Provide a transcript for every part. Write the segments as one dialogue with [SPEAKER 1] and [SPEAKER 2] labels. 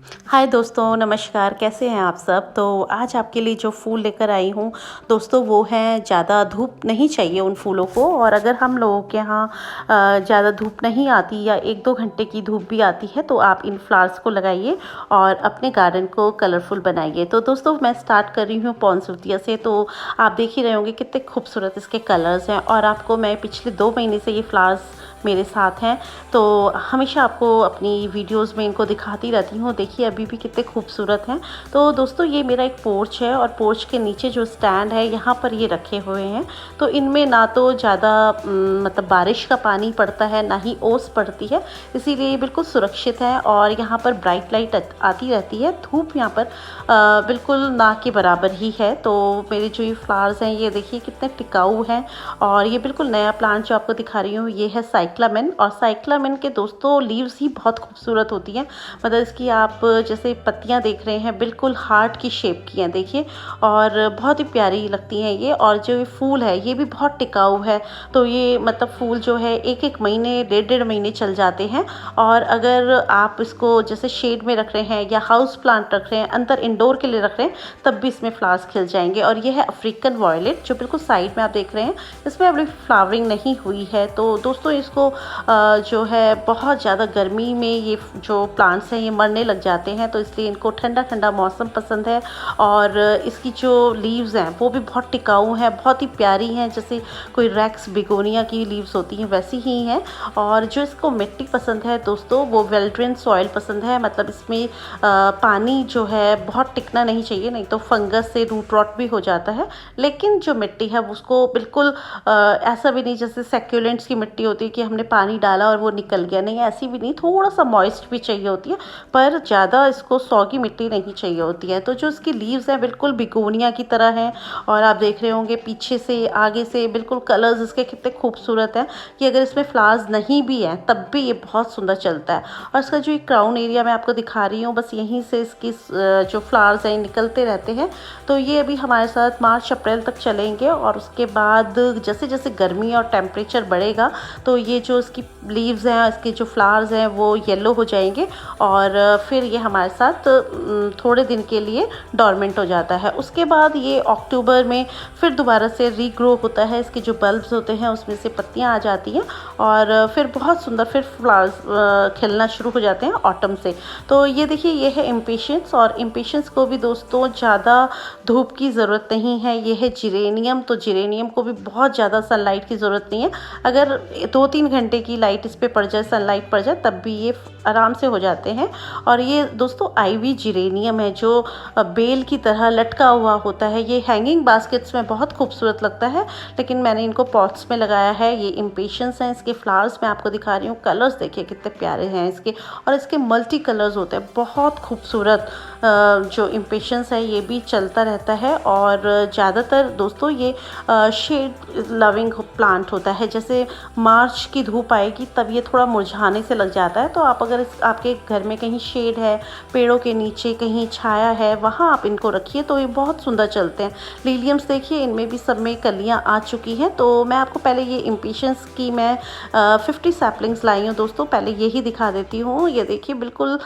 [SPEAKER 1] हाय दोस्तों, नमस्कार। कैसे हैं आप सब। तो आज आपके लिए जो फूल लेकर आई हूँ दोस्तों, वो है ज़्यादा धूप नहीं चाहिए उन फूलों को। और अगर हम लोगों के यहाँ ज़्यादा धूप नहीं आती या 1-2 घंटे की धूप भी आती है तो आप इन फ्लावर्स को लगाइए और अपने गार्डन को कलरफुल बनाइए। तो दोस्तों मैं स्टार्ट कर रही हूँ पॉन्सुर्तिया से। तो आप देख ही रहे होंगे कितने खूबसूरत इसके कलर्स हैं और आपको मैं पिछले 2 महीने से ये फ्लावर्स मेरे साथ हैं, तो हमेशा आपको अपनी वीडियोस में इनको दिखाती रहती हूँ। देखिए अभी भी कितने खूबसूरत हैं। तो दोस्तों ये मेरा एक पोर्च है और पोर्च के नीचे जो स्टैंड है यहाँ पर ये रखे हुए हैं। तो इनमें ना तो ज़्यादा मतलब बारिश का पानी पड़ता है, ना ही ओस पड़ती है, इसीलिए ये बिल्कुल सुरक्षित है। और यहाँ पर ब्राइट लाइट आती रहती है। धूप यहाँ पर बिल्कुल ना के बराबर ही है। तो मेरे जो ये फ्लावर्स हैं ये देखिए कितने टिकाऊ हैं। और ये बिल्कुल नया प्लांट जो आपको दिखा रही हूँ ये है साइक्लामेन। और साइक्लामेन के दोस्तों लीव्स ही बहुत खूबसूरत होती हैं। मतलब इसकी आप जैसे पत्तियां देख रहे हैं बिल्कुल हार्ट की शेप की हैं, देखिए, और बहुत ही प्यारी लगती हैं ये। और जो ये फूल है ये भी बहुत टिकाऊ है। तो ये मतलब फूल जो है 1-1 महीने 1.5-1.5 महीने चल जाते हैं। और अगर आप इसको जैसे शेड में रख रहे हैं या हाउस प्लांट रख रहे हैं, अंदर इंडोर के लिए रख रहे हैं, तब भी इसमें फ्लावर्स खिल जाएंगे। और ये है अफ्रीकन वॉयलेट जो बिल्कुल साइड में आप देख रहे हैं, इसमें अभी फ्लावरिंग नहीं हुई है। तो दोस्तों इसको जो है बहुत ज़्यादा गर्मी में ये जो प्लांट्स हैं ये मरने लग जाते हैं, तो इसलिए इनको ठंडा ठंडा मौसम पसंद है। और इसकी जो लीव्स हैं वो भी बहुत टिकाऊ हैं, बहुत ही प्यारी हैं, जैसे कोई रैक्स बिगोनिया की लीव्स होती हैं वैसी ही हैं। और जो इसको मिट्टी पसंद है दोस्तों वो वेल ड्रेन सॉइल पसंद है। मतलब इसमें पानी जो है बहुत टिकना नहीं चाहिए, नहीं तो फंगस से रूट रॉट भी हो जाता है। लेकिन जो मिट्टी है उसको बिल्कुल ऐसा भी नहीं जैसे सेक्यूलेंट्स की मिट्टी होती है कि हमने पानी डाला और वो निकल गया, नहीं ऐसी भी नहीं, थोड़ा सा मॉइस्ट भी चाहिए होती है, पर ज़्यादा इसको सॉगी मिट्टी नहीं चाहिए होती है। तो जो इसकी लीव्स हैं बिल्कुल बिगोनिया की तरह हैं। और आप देख रहे होंगे पीछे से आगे से बिल्कुल कलर्स इसके कितने खूबसूरत हैं कि अगर इसमें फ्लावर्स नहीं भी हैं तब भी ये बहुत सुंदर चलता है। और इसका जो एक क्राउन एरिया मैं आपको दिखा रही हूँ, बस यहीं से इसकी जो फ्लावर्स हैं निकलते रहते हैं। तो ये अभी हमारे साथ मार्च अप्रैल तक चलेंगे। और उसके बाद जैसे जैसे गर्मी और टेम्परेचर बढ़ेगा तो ये जो इसकी लीव्स हैं, इसके जो फ्लावर्स हैं वो येलो हो जाएंगे और फिर ये हमारे साथ थोड़े दिन के लिए डॉर्मेंट हो जाता है। उसके बाद ये अक्टूबर में फिर दोबारा से रीग्रो होता है। इसके जो बल्ब्स होते हैं उसमें से पत्तियां आ जाती हैं और फिर बहुत सुंदर फिर फ्लावर्स खिलना शुरू हो जाते हैं ऑटम से। तो ये देखिए ये है इम्पेशंस। और इम्पेशंस को भी दोस्तों ज़्यादा धूप की ज़रूरत नहीं है। ये है जिरेनियम। तो जिरेनियम को भी बहुत ज़्यादा सनलाइट की ज़रूरत नहीं है। अगर 2-3 घंटे की लाइट इस पर पड़ जाए, सनलाइट पड़ जाए, तब भी ये आराम से हो जाते हैं। और ये दोस्तों आईवी जिरेनियम है जो बेल की तरह लटका हुआ होता है। ये हैंगिंग बास्केट्स में बहुत खूबसूरत लगता है, लेकिन मैंने इनको पॉट्स में लगाया है। ये इम्पेशंस हैं। इसके फ्लावर्स मैं आपको दिखा रही हूँ। कलर्स देखिए कितने प्यारे हैं इसके, और इसके मल्टी कलर्स होते हैं बहुत खूबसूरत। जो इम्पेशंस है ये भी चलता रहता है। और ज़्यादातर दोस्तों ये शेड लविंग प्लांट होता है। जैसे मार्च की धूप आएगी तब ये थोड़ा मुरझाने से लग जाता है। तो आप अगर आपके घर में कहीं शेड है, पेड़ों के नीचे कहीं छाया है, वहाँ आप इनको रखिए तो ये बहुत सुंदर चलते हैं। लिलियम्स देखिए इनमें भी सब में कलियाँ आ चुकी हैं। तो मैं आपको पहले ये इम्पेशंस की मैं 50 सैपलिंग्स लाई हूँ दोस्तों, पहले यही दिखा देती हूँ। ये देखिए बिल्कुल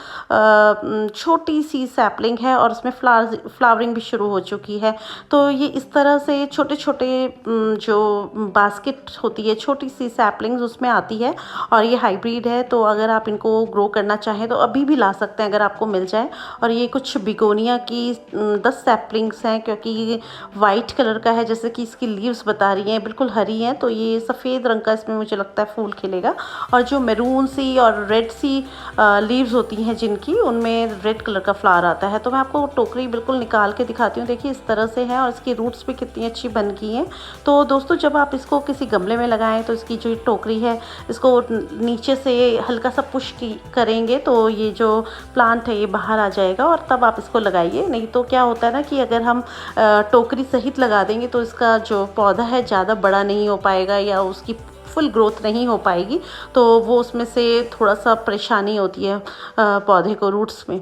[SPEAKER 1] छोटी सी सैपलिंग है और उसमें फ्लावरिंग भी शुरू हो चुकी है। तो ये इस तरह से छोटे छोटे जो बास्केट होती है, छोटी सी सैपलिंग्स उसमें आती है। और ये हाइब्रिड है, तो अगर आप इनको ग्रो करना चाहें तो अभी भी ला सकते हैं अगर आपको मिल जाए। और ये कुछ बिगोनिया की 10 सैपलिंग्स हैं, क्योंकि ये वाइट कलर का है, जैसे कि इसकी लीव्स बता रही हैं बिल्कुल हरी हैं, तो ये सफ़ेद रंग का इसमें मुझे लगता है फूल खिलेगा। और जो मैरून सी और रेड सी लीव्स होती हैं जिनकी, उनमें रेड कलर का फ्लावर आता है। तो मैं आपको टोकरी बिल्कुल निकाल के दिखाती हूँ। देखिए इस तरह से है और इसकी रूट्स भी कितनी अच्छी बन गई हैं। तो दोस्तों जब आप इसको किसी गमले में लगाएं तो इसकी जो टोकरी है इसको नीचे से हल्का सा पुश करेंगे तो ये जो प्लांट है ये बाहर आ जाएगा, और तब आप इसको लगाइए। नहीं तो क्या होता है ना कि अगर हम टोकरी सहित लगा देंगे तो इसका जो पौधा है ज़्यादा बड़ा नहीं हो पाएगा या उसकी फुल ग्रोथ नहीं हो पाएगी। तो वो उसमें से थोड़ा सा परेशानी होती है पौधे को रूट्स में।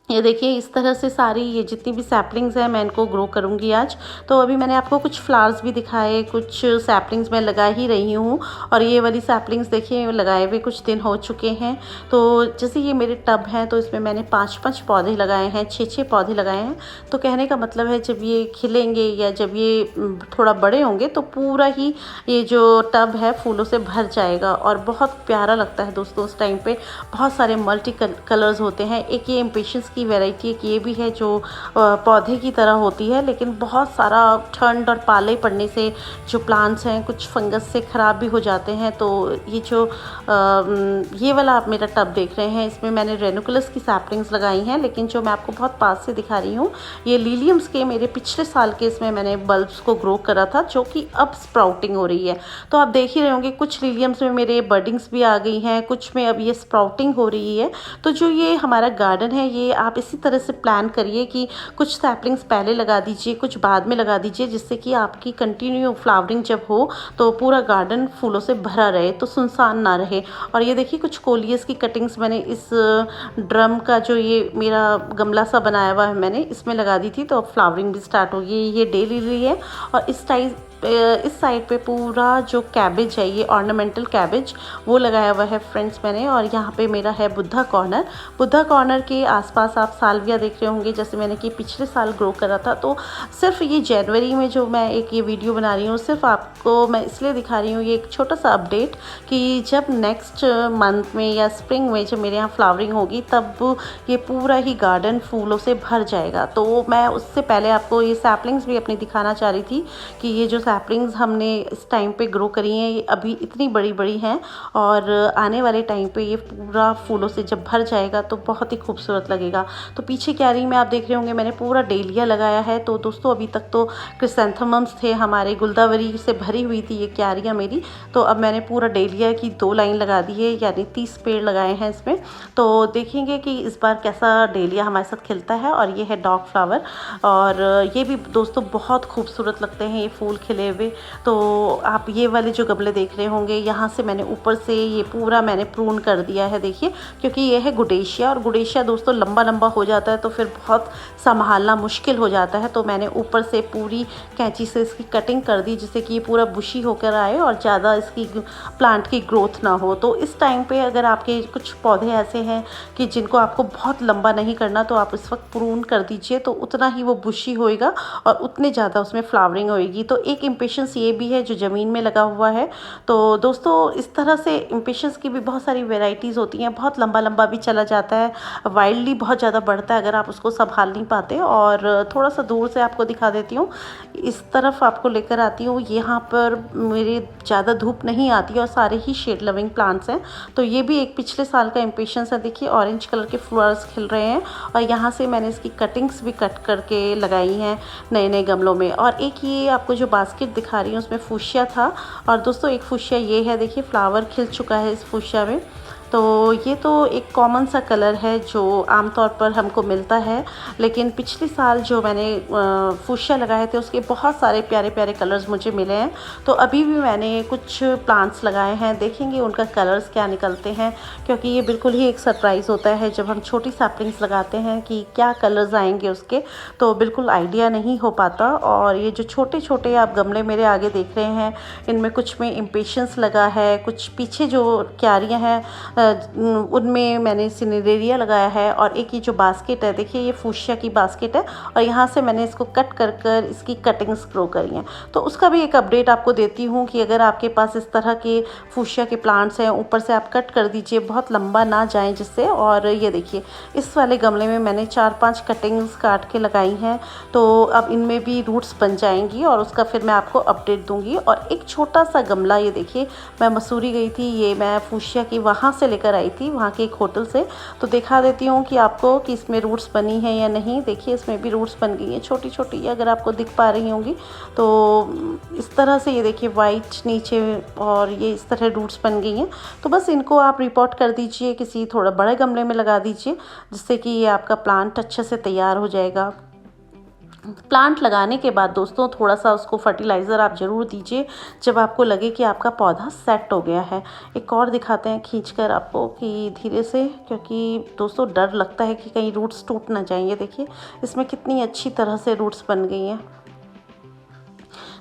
[SPEAKER 1] ये देखिए इस तरह से सारी ये जितनी भी सैपलिंग्स हैं मैं इनको ग्रो करूँगी आज। तो अभी मैंने आपको कुछ फ्लावर्स भी दिखाए, कुछ सैपलिंग्स मैं लगा ही रही हूँ और ये वाली सैपलिंग्स देखिए लगाए हुए कुछ दिन हो चुके हैं। तो जैसे ये मेरे टब हैं तो इसमें मैंने 5-5 पौधे लगाए हैं, 6-6 पौधे लगाए हैं। तो कहने का मतलब है जब ये खिलेंगे या जब ये थोड़ा बड़े होंगे तो पूरा ही ये जो टब है फूलों से भर जाएगा और बहुत प्यारा लगता है दोस्तों। उस टाइम पे बहुत सारे मल्टी कलर्स होते हैं। एक ये इम्पेशंस की वैरायटी एक ये भी है जो पौधे की तरह होती है, लेकिन बहुत सारा ठंड और पाले पड़ने से जो प्लांट्स हैं कुछ फंगस से ख़राब भी हो जाते हैं। तो ये जो ये वाला आप मेरा टब देख रहे हैं इसमें मैंने रेनुकुलस की सैपलिंग्स लगाई हैं, लेकिन जो मैं आपको बहुत पास से दिखा रही हूँ ये लिलियम्स के मेरे पिछले साल के इसमें मैंने बल्ब्स को ग्रो करा था जो कि अब स्प्राउटिंग हो रही है। तो आप देख ही रहे होंगे कुछ लिलियम्स में मेरे बर्डिंग्स भी आ गई हैं, कुछ में अब ये स्प्राउटिंग हो रही है। तो जो ये हमारा गार्डन है ये आप इसी तरह से प्लान करिए कि कुछ सैपलिंग्स पहले लगा दीजिए, कुछ बाद में लगा दीजिए, जिससे कि आपकी कंटिन्यू फ्लावरिंग जब हो तो पूरा गार्डन फूलों से भरा रहे, तो सुनसान ना रहे। और ये देखिए कुछ कोलियस की कटिंग्स मैंने इस ड्रम का जो ये मेरा गमला सा बनाया हुआ है मैंने इसमें लगा दी थी, तो अब फ्लावरिंग भी स्टार्ट हो गई। ये डे लिली है और इस साइड पे पूरा जो कैबेज है ये ऑर्नामेंटल कैबेज वो लगाया हुआ है फ्रेंड्स मैंने। और यहाँ पे मेरा है बुद्धा कॉर्नर के आसपास आप साल्विया देख रहे होंगे, जैसे मैंने कि पिछले साल ग्रो करा था। तो सिर्फ ये जनवरी में जो मैं एक ये वीडियो बना रही हूँ सिर्फ आपको मैं इसलिए दिखा रही हूँ ये एक छोटा सा अपडेट कि जब नेक्स्ट मंथ में या स्प्रिंग में जब मेरे यहाँ फ्लावरिंग होगी तब ये पूरा ही गार्डन फूलों से भर जाएगा। तो मैं उससे पहले आपको ये सैपलिंग्स भी अपनी दिखाना चाह रही थी कि ये जो सैपलिंग्स हमने इस टाइम पे ग्रो करी हैं ये अभी इतनी बड़ी बड़ी हैं और आने वाले टाइम पे ये पूरा फूलों से जब भर जाएगा तो बहुत ही खूबसूरत लगेगा। तो पीछे क्यारी में आप देख रहे होंगे मैंने पूरा डेलिया लगाया है। तो दोस्तों अभी तक तो क्रिसैंथेमम्स थे हमारे, गुलदावरी से भरी हुई थी ये क्यारियाँ मेरी। तो अब मैंने पूरा डेलिया की 2 लाइन लगा दी है, यानी 30 पेड़ लगाए हैं इसमें। तो देखेंगे कि इस बार कैसा डेलिया हमारे साथ खिलता है। और ये है डॉग फ्लावर और ये भी दोस्तों बहुत खूबसूरत लगते हैं ये फूल खिले हुए। तो आप ये वाले जो गमले देख रहे होंगे यहाँ से मैंने ऊपर से ये पूरा मैंने प्रून कर दिया है देखिए, क्योंकि ये है गुडेशिया और गुडेशिया दोस्तों लंबा लंबा हो जाता है तो फिर बहुत संभालना मुश्किल हो जाता है। तो मैंने ऊपर से पूरी कैंची से इसकी कटिंग कर दी जिससे कि ये पूरा बुशी होकर आए और ज़्यादा इसकी प्लांट की ग्रोथ ना हो। तो इस टाइम पे अगर आपके कुछ पौधे ऐसे हैं कि जिनको आपको बहुत लंबा नहीं करना तो आप इस वक्त प्रून कर दीजिए, तो उतना ही वो बुशी होएगा और उतने ज़्यादा उसमें फ्लावरिंग होएगी। तो एक इम्पेशंस ये भी है जो ज़मीन में लगा हुआ है। तो दोस्तों इस तरह से इम्पेशंस की भी बहुत सारी वेराइटीज़ होती हैं, बहुत लंबा लंबा भी चला जाता है, वाइल्डली बहुत ज़्यादा बढ़ता है अगर आप उसको संभाल नहीं पाते। और थोड़ा सा दूर से आपको दिखा देती हूँ, इस तरफ आपको लेकर आती हूँ। यहाँ पर मेरे ज़्यादा धूप नहीं आती और सारे ही शेड लविंग प्लांट्स हैं। तो ये भी एक पिछले साल का इम्पेशंस है, देखिए ऑरेंज कलर के फ्लावर्स खिल रहे हैं और यहाँ से मैंने इसकी कटिंग्स भी कट करके लगाई हैं नए नए गमलों में। और एक ये आपको जो बास्केट दिखा रही हूँ उसमें फुशिया था और दोस्तों एक फुशिया ये है, देखिए फ्लावर खिल चुका है इस फुशिया में। तो ये तो एक कॉमन सा कलर है जो आमतौर पर हमको मिलता है, लेकिन पिछले साल जो मैंने फुशिया लगाए थे उसके बहुत सारे प्यारे प्यारे कलर्स मुझे मिले हैं। तो अभी भी मैंने कुछ प्लांट्स लगाए हैं, देखेंगे उनका कलर्स क्या निकलते हैं, क्योंकि ये बिल्कुल ही एक सरप्राइज़ होता है जब हम छोटी सैपलिंग्स लगाते हैं कि क्या कलर्स आएंगे उसके, तो बिल्कुल आइडिया नहीं हो पाता। और ये जो छोटे छोटे आप गमले मेरे आगे देख रहे हैं इनमें कुछ में इम्पेशंस लगा है, कुछ पीछे जो क्यारियाँ हैं उनमें मैंने सिनेरेरिया लगाया है। और एक ये जो बास्केट है देखिए ये फुशिया की बास्केट है और यहाँ से मैंने इसको कट कर कर इसकी कटिंग्स ग्रो करी हैं। तो उसका भी एक अपडेट आपको देती हूँ कि अगर आपके पास इस तरह के फुशिया के प्लांट्स हैं ऊपर से आप कट कर दीजिए, बहुत लंबा ना जाएं जिससे। और ये देखिए इस वाले गमले में मैंने 4-5 कटिंग्स काट के लगाई हैं, तो अब इनमें भी रूट्स बन जाएंगी और उसका फिर मैं आपको अपडेट दूंगी। और एक छोटा सा गमला ये देखिए, मैं मसूरी गई थी, ये मैं फुशिया की वहाँ से लेकर आई थी, वहाँ के एक होटल से। तो दिखा देती हूँ कि आपको कि इसमें रूट्स बनी है या नहीं। देखिए इसमें भी रूट्स बन गई हैं छोटी छोटी, अगर आपको दिख पा रही होंगी तो इस तरह से। ये देखिए वाइट नीचे और ये इस तरह रूट्स बन गई हैं। तो बस इनको आप रिपोर्ट कर दीजिए, किसी थोड़ा बड़े गमले में लगा दीजिए जिससे कि ये आपका प्लांट अच्छे से तैयार हो जाएगा। प्लांट लगाने के बाद दोस्तों थोड़ा सा उसको फर्टिलाइज़र आप ज़रूर दीजिए जब आपको लगे कि आपका पौधा सेट हो गया है। एक और दिखाते हैं खींचकर आपको कि धीरे से, क्योंकि दोस्तों डर लगता है कि कहीं रूट्स टूट ना जाएं। ये देखिए इसमें कितनी अच्छी तरह से रूट्स बन गई हैं।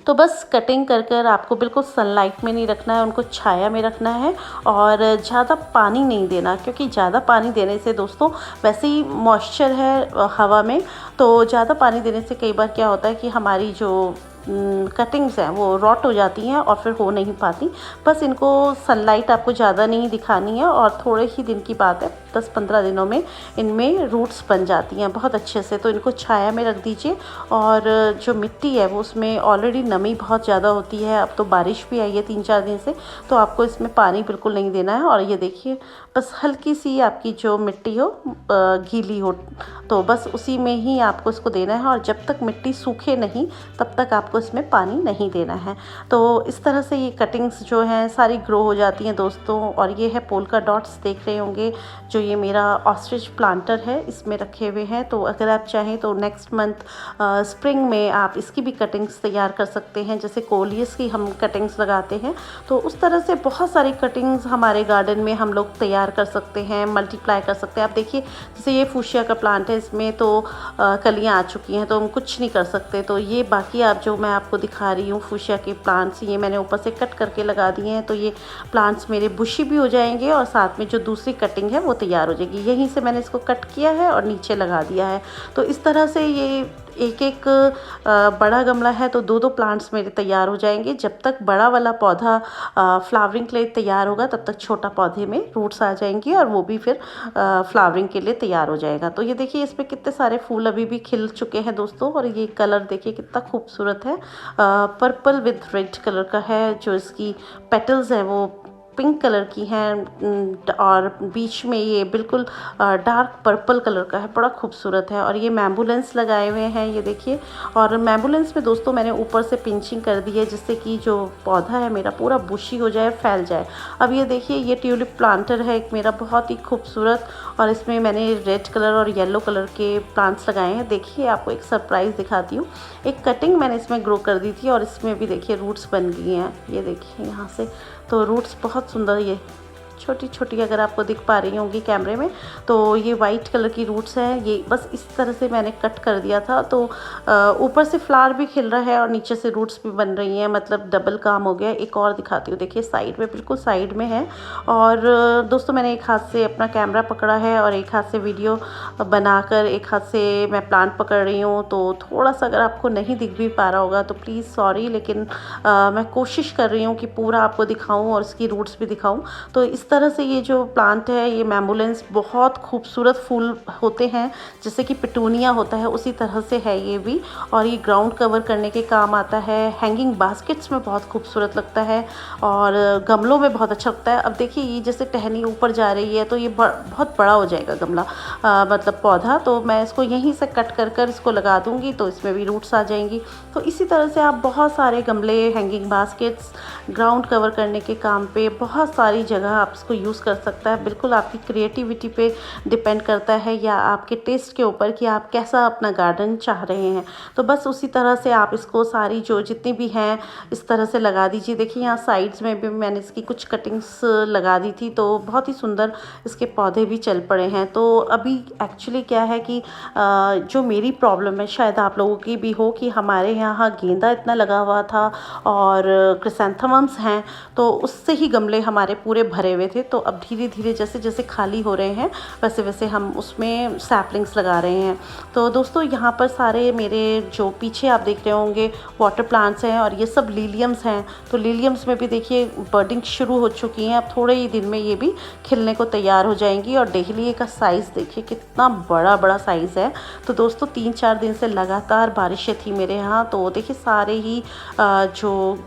[SPEAKER 1] तो बस कटिंग कर कर आपको बिल्कुल सनलाइट में नहीं रखना है, उनको छाया में रखना है और ज़्यादा पानी नहीं देना, क्योंकि ज़्यादा पानी देने से दोस्तों वैसे ही मॉइस्चर है हवा में, तो ज़्यादा पानी देने से कई बार क्या होता है कि हमारी जो कटिंग्स हैं वो रॉट हो जाती हैं और फिर हो नहीं पाती। बस इनको सनलाइट आपको ज़्यादा नहीं दिखानी है और थोड़े ही दिन की बात है, 10-15 दिनों में इनमें रूट्स बन जाती हैं बहुत अच्छे से। तो इनको छाया में रख दीजिए और जो मिट्टी है वो उसमें ऑलरेडी नमी बहुत ज़्यादा होती है। अब तो बारिश भी आई है 3-4 दिन से, तो आपको इसमें पानी बिल्कुल नहीं देना है। और ये देखिए बस हल्की सी आपकी जो मिट्टी हो गीली हो, तो बस उसी में ही आपको इसको देना है और जब तक मिट्टी सूखे नहीं तब तक आपको इसमें पानी नहीं देना है। तो इस तरह से ये कटिंग्स जो हैं सारी ग्रो हो जाती हैं दोस्तों। और ये है पोल्का डॉट्स, देख रहे होंगे जो ये मेरा ऑस्ट्रिच प्लांटर है इसमें रखे हुए हैं। तो अगर आप चाहें तो नेक्स्ट मंथ स्प्रिंग में आप इसकी भी कटिंग्स तैयार कर सकते हैं, जैसे कोलियस की हम कटिंग्स लगाते हैं। तो उस तरह से बहुत सारी कटिंग्स हमारे गार्डन में हम लोग तैयार कर सकते हैं, मल्टीप्लाई कर सकते हैं। आप देखिए जैसे ये फूशिया का प्लांट है, इसमें तो कलियां आ चुकी हैं तो हम कुछ नहीं कर सकते। तो ये बाकी आप जो मैं आपको दिखा रही हूँ फूशिया के प्लांट्स, ये मैंने ऊपर से कट करके लगा दिए हैं। तो ये प्लांट्स मेरे बुशी भी हो जाएंगे और साथ में जो दूसरी कटिंग है वो तैयार हो जाएगी। यहीं से मैंने इसको कट किया है और नीचे लगा दिया है। तो इस तरह से ये एक एक बड़ा गमला है तो 2-2 प्लांट्स मेरे तैयार हो जाएंगे। जब तक बड़ा वाला पौधा फ्लावरिंग के लिए तैयार होगा तब तक छोटा पौधे में रूट्स आ जाएंगी और वो भी फिर फ्लावरिंग के लिए तैयार हो जाएगा। तो ये देखिए इसमें कितने सारे फूल अभी भी खिल चुके हैं दोस्तों। और ये कलर देखिए कितना खूबसूरत है, पर्पल विद रेड कलर का है। जो इसकी पेटल्स हैं वो पिंक कलर की हैं और बीच में ये बिल्कुल डार्क पर्पल कलर का है, बड़ा खूबसूरत है। और ये मैम्बुलेंस लगाए हुए हैं, ये देखिए। और मैम्बुलेंस में दोस्तों मैंने ऊपर से पिंचिंग कर दी है जिससे कि जो पौधा है मेरा पूरा बुशी हो जाए, फैल जाए। अब ये देखिए ये ट्यूलिप प्लांटर है एक मेरा बहुत ही खूबसूरत, और इसमें मैंने रेड कलर और येलो कलर के प्लांट्स लगाए हैं। देखिए आपको एक सरप्राइज़ दिखाती हूँ, एक कटिंग मैंने इसमें ग्रो कर दी थी और इसमें भी देखिए रूट्स बन गई हैं। ये देखिए यहाँ से तो रूट्स बहुत सुंदर, ये छोटी छोटी अगर आपको दिख पा रही होंगी कैमरे में, तो ये वाइट कलर की रूट्स हैं। ये बस इस तरह से मैंने कट कर दिया था। तो ऊपर से फ्लावर भी खिल रहा है और नीचे से रूट्स भी बन रही हैं, मतलब डबल काम हो गया। एक और दिखाती हूँ, देखिए साइड में, बिल्कुल साइड में है। और दोस्तों मैंने एक हाथ से अपना कैमरा पकड़ा है और एक हाथ से वीडियो बनाकर एक हाथ से मैं प्लांट पकड़ रही हूँ। तो थोड़ा सा अगर आपको नहीं दिख भी पा रहा होगा तो प्लीज़ सॉरी, लेकिन मैं कोशिश कर रही हूँ कि पूरा आपको दिखाऊँ और इसकी रूट्स भी दिखाऊँ। तो इस तरह से ये जो प्लांट है, ये मैम्बुलेंस, बहुत खूबसूरत फूल होते हैं जैसे कि पिटूनिया होता है उसी तरह से है ये भी। और ये ग्राउंड कवर करने के काम आता है, हैंगिंग बास्केट्स में बहुत खूबसूरत लगता है और गमलों में बहुत अच्छा लगता है। अब देखिए ये जैसे टहनी ऊपर जा रही है तो ये बहुत बड़ा हो जाएगा गमला, मतलब पौधा। तो मैं इसको यहीं से कट कर कर इसको लगा दूंगी तो इसमें भी रूट्स आ जाएंगी। तो इसी तरह से आप बहुत सारे गमले, हैंगिंग बास्केट्स, ग्राउंड कवर करने के काम पे बहुत सारी जगह आप इसको यूज़ कर सकता है। बिल्कुल आपकी क्रिएटिविटी पे डिपेंड करता है या आपके टेस्ट के ऊपर कि आप कैसा अपना गार्डन चाह रहे हैं। तो बस उसी तरह से आप इसको सारी जो जितनी भी हैं इस तरह से लगा दीजिए। देखिए यहाँ साइड्स में भी मैंने इसकी कुछ कटिंग्स लगा दी थी तो बहुत ही सुंदर इसके पौधे भी चल पड़े हैं। तो अभी एक्चुअली क्या है कि जो मेरी प्रॉब्लम है, शायद आप लोगों की भी हो, कि हमारे यहाँ गेंदा इतना लगा हुआ था और क्रिसैंथेमम्स हैं तो उससे ही गमले हमारे पूरे भरे हुए थे। तो अब धीरे धीरे जैसे जैसे खाली हो रहे हैं वैसे वैसे हम उसमें सैपलिंग्स लगा रहे हैं। तो दोस्तों यहाँ पर सारे मेरे जो पीछे आप देख रहे होंगे वाटर प्लांट्स हैं और ये सब लिलियम्स हैं। तो लिलियम्स में भी देखिए बर्डिंग शुरू हो चुकी हैं, अब थोड़े ही दिन में ये भी खिलने को तैयार हो जाएंगी। और डेहलिया का साइज़ देखिए कितना बड़ा बड़ा साइज़ है। तो दोस्तों 3-4 दिन से लगातार बारिशें थी मेरे यहाँ, तो देखिए सारे ही जो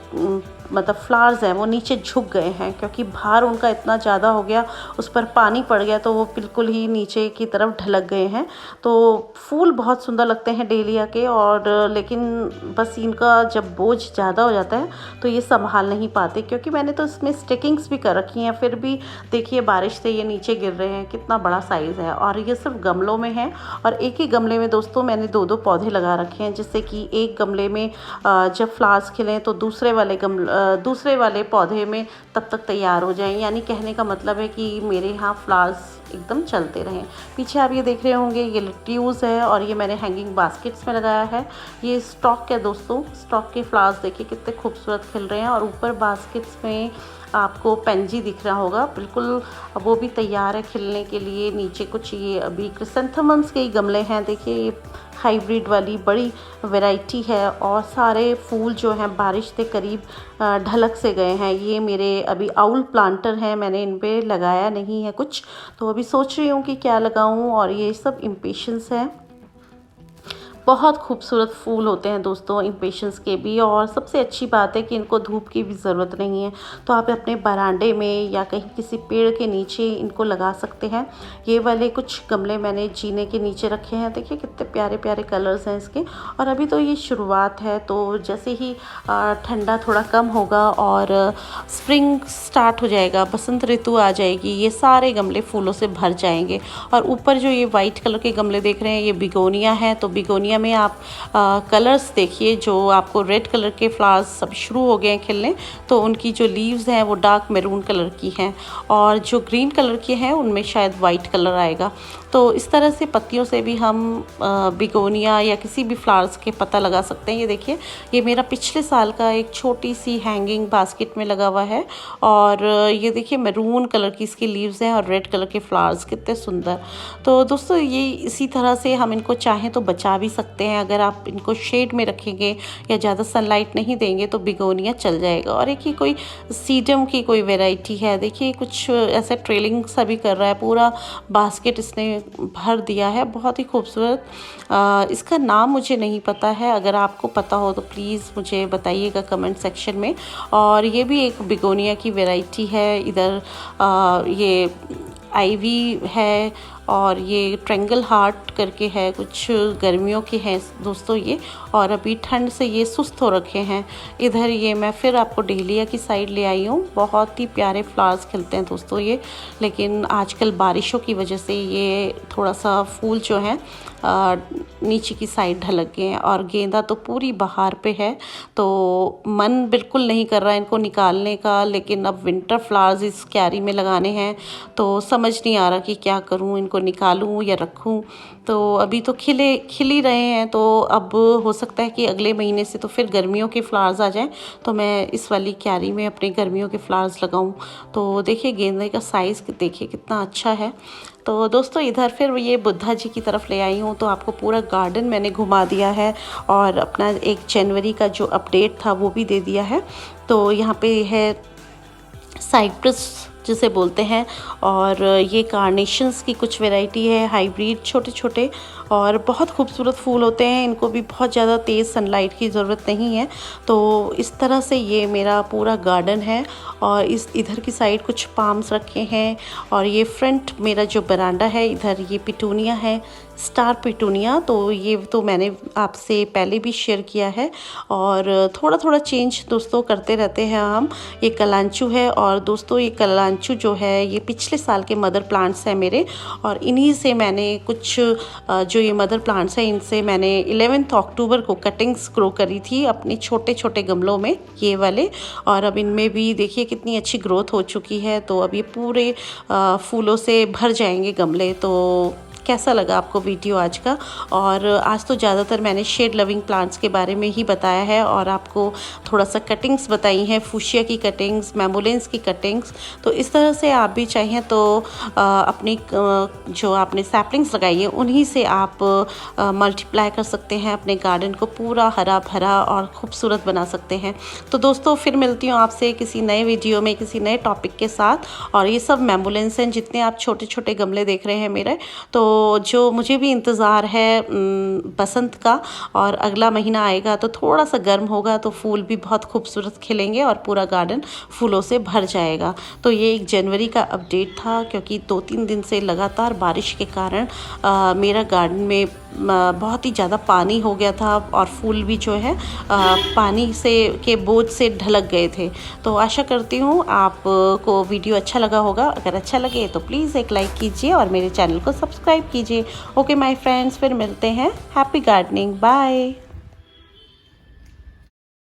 [SPEAKER 1] मतलब फ्लावर्स हैं वो नीचे झुक गए हैं, क्योंकि भार उनका इतना ज़्यादा हो गया, उस पर पानी पड़ गया तो वो बिल्कुल ही नीचे की तरफ ढलक गए हैं। तो फूल बहुत सुंदर लगते हैं डेलिया के, और लेकिन बस इनका जब बोझ ज़्यादा हो जाता है तो ये संभाल नहीं पाते, क्योंकि मैंने तो इसमें स्टिकिंग्स भी कर रखी हैं, फिर भी देखिए बारिश से ये नीचे गिर रहे हैं। कितना बड़ा साइज़ है, और ये सिर्फ गमलों में है। और एक ही गमले में दोस्तों मैंने दो दो पौधे लगा रखे हैं, जिससे कि एक गमले में जब फ्लावर्स खिलें तो दूसरे वाले पौधे में तब तक तैयार हो जाएं। यानी कहने का मतलब है कि मेरे यहाँ फ्लावर्स एकदम चलते रहें। पीछे आप ये देख रहे होंगे ये लिट्यूज़ है, और ये मैंने हैंगिंग बास्केट्स में लगाया है। ये स्टॉक है दोस्तों, स्टॉक के फ्लावर्स देखिए कितने खूबसूरत खिल रहे हैं। और ऊपर बास्केट्स में आपको पेंजी दिख रहा होगा, बिल्कुल वो भी तैयार है खिलने के लिए। नीचे कुछ ये अभी क्रिसेंथेमम्स के ही गमले हैं, देखिए ये हाइब्रिड वाली बड़ी वैरायटी है। और सारे फूल जो हैं बारिश से करीब ढलक से गए हैं। ये मेरे अभी आउल प्लांटर हैं, मैंने इन पे लगाया नहीं है कुछ, तो अभी सोच रही हूँ कि क्या लगाऊँ। और ये सब इम्पेशंस है, बहुत खूबसूरत फूल होते हैं दोस्तों इम्पेशंस के भी। और सबसे अच्छी बात है कि इनको धूप की भी ज़रूरत नहीं है, तो आप अपने बरामदे में या कहीं किसी पेड़ के नीचे इनको लगा सकते हैं। ये वाले कुछ गमले मैंने जीने के नीचे रखे हैं, देखिए कितने प्यारे प्यारे कलर्स हैं इसके। और अभी तो ये शुरुआत है, तो जैसे ही ठंडा थोड़ा कम होगा और स्प्रिंग स्टार्ट हो जाएगा, बसंत ऋतु आ जाएगी, ये सारे गमले फूलों से भर जाएंगे। और ऊपर जो ये वाइट कलर के गमले देख रहे हैं ये बिगोनिया है, तो बिगोनिया में आप कलर्स देखिए, जो आपको रेड कलर के फ्लावर्स सब शुरू हो गए हैं खिलने, तो उनकी जो लीव्स हैं वो डार्क मैरून कलर की हैं, और जो ग्रीन कलर के हैं उनमें शायद वाइट कलर आएगा। तो इस तरह से पत्तियों से भी हम बिगोनिया या किसी भी फ्लावर्स के पता लगा सकते हैं। ये देखिए ये मेरा पिछले साल का एक छोटी सी हैंगिंग बास्केट में लगा हुआ है, और ये देखिए मैरून कलर की इसकी लीव्स हैं और रेड कलर के फ्लावर्स कितने सुंदर। तो दोस्तों ये इसी तरह से हम इनको चाहें तो बचा भी सकते हैं, अगर आप इनको शेड में रखेंगे या ज़्यादा सनलाइट नहीं देंगे तो बिगोनिया चल जाएगा। और एक ही कोई सीडम की कोई वैरायटी है, देखिए कुछ ऐसा ट्रेलिंग सा भी कर रहा है, पूरा बास्केट इसने भर दिया है, बहुत ही खूबसूरत। इसका नाम मुझे नहीं पता है, अगर आपको पता हो तो प्लीज़ मुझे बताइएगा कमेंट सेक्शन में। और ये भी एक बिगोनिया की वैरायटी है। इधर ये आईवी है, और ये ट्रेंगल हार्ट करके है, कुछ गर्मियों के हैं दोस्तों ये, और अभी ठंड से ये सुस्त हो रखे हैं। इधर ये मैं फिर आपको डेलिया की साइड ले आई हूँ, बहुत ही प्यारे फ्लावर्स खिलते हैं दोस्तों ये, लेकिन आजकल बारिशों की वजह से ये थोड़ा सा फूल जो हैं नीचे की साइड ढलक गए हैं। और गेंदा तो पूरी बहार पे है, तो मन बिल्कुल नहीं कर रहा है इनको निकालने का, लेकिन अब विंटर फ्लावर्स इस क्यारी में लगाने हैं, तो समझ नहीं आ रहा कि क्या करूं, इनको निकालूं या रखूं। तो अभी तो खिल ही रहे हैं, तो अब हो सकता है कि अगले महीने से तो फिर गर्मियों के फ्लावर्स आ जाएं, तो मैं इस वाली क्यारी में अपने गर्मियों के फ्लावर्स लगाऊं। तो देखिए गेंदे का साइज़ देखिए कितना अच्छा है। तो दोस्तों इधर फिर ये बुद्धा जी की तरफ ले आई हूँ, तो आपको पूरा गार्डन मैंने घुमा दिया है, और अपना 1 जनवरी का जो अपडेट था वो भी दे दिया है। तो यहाँ पे है साइप्रस जिसे बोलते हैं, और ये कार्नेशंस की कुछ वैरायटी है, हाइब्रिड छोटे छोटे, और बहुत खूबसूरत फूल होते हैं। इनको भी बहुत ज़्यादा तेज़ सनलाइट की ज़रूरत नहीं है। तो इस तरह से ये मेरा पूरा गार्डन है, और इधर की साइड कुछ पाम्स रखे हैं, और ये फ्रंट मेरा जो बरांडा है इधर ये पिटूनिया है, स्टार पिटूनिया। तो ये तो मैंने आपसे पहले भी शेयर किया है, और थोड़ा थोड़ा चेंज दोस्तों करते रहते हैं हम। ये कलांचू है, और दोस्तों ये कलांचू जो है ये पिछले साल के मदर प्लांट्स हैं मेरे, और इन्हीं से मैंने कुछ जो ये मदर प्लांट्स हैं इनसे मैंने 11 अक्टूबर को कटिंग्स ग्रो करी थी अपने छोटे छोटे गमलों में, ये वाले। और अब इनमें भी देखिए कितनी अच्छी ग्रोथ हो चुकी है, तो अब ये पूरे फूलों से भर जाएंगे गमले। तो कैसा लगा आपको वीडियो आज का? और आज तो ज़्यादातर मैंने शेड लविंग प्लांट्स के बारे में ही बताया है, और आपको थोड़ा सा कटिंग्स बताई हैं, फूशिया की कटिंग्स, मैमोलेंस की कटिंग्स। तो इस तरह से आप भी चाहें तो अपनी जो आपने सैपलिंग्स लगाई है उन्हीं से आप मल्टीप्लाई कर सकते हैं, अपने गार्डन को पूरा हरा भरा और खूबसूरत बना सकते हैं। तो दोस्तों फिर मिलती हूँ आपसे किसी नए वीडियो में किसी नए टॉपिक के साथ। और ये सब मैमोलेंस हैं जितने आप छोटे छोटे गमले देख रहे हैं मेरे, तो जो मुझे भी इंतज़ार है बसंत का, और अगला महीना आएगा तो थोड़ा सा गर्म होगा तो फूल भी बहुत खूबसूरत खिलेंगे और पूरा गार्डन फूलों से भर जाएगा। तो ये एक जनवरी का अपडेट था, क्योंकि 2-3 दिन से लगातार बारिश के कारण मेरा गार्डन में बहुत ही ज़्यादा पानी हो गया था और फूल भी जो है पानी से के बोझ से ढलक गए थे। तो आशा करती हूँ आपको वीडियो अच्छा लगा होगा। अगर अच्छा लगे तो प्लीज़ एक लाइक कीजिए और मेरे चैनल को सब्सक्राइब कीजिए। ओके माय फ्रेंड्स, फिर मिलते हैं। Happy gardening, bye.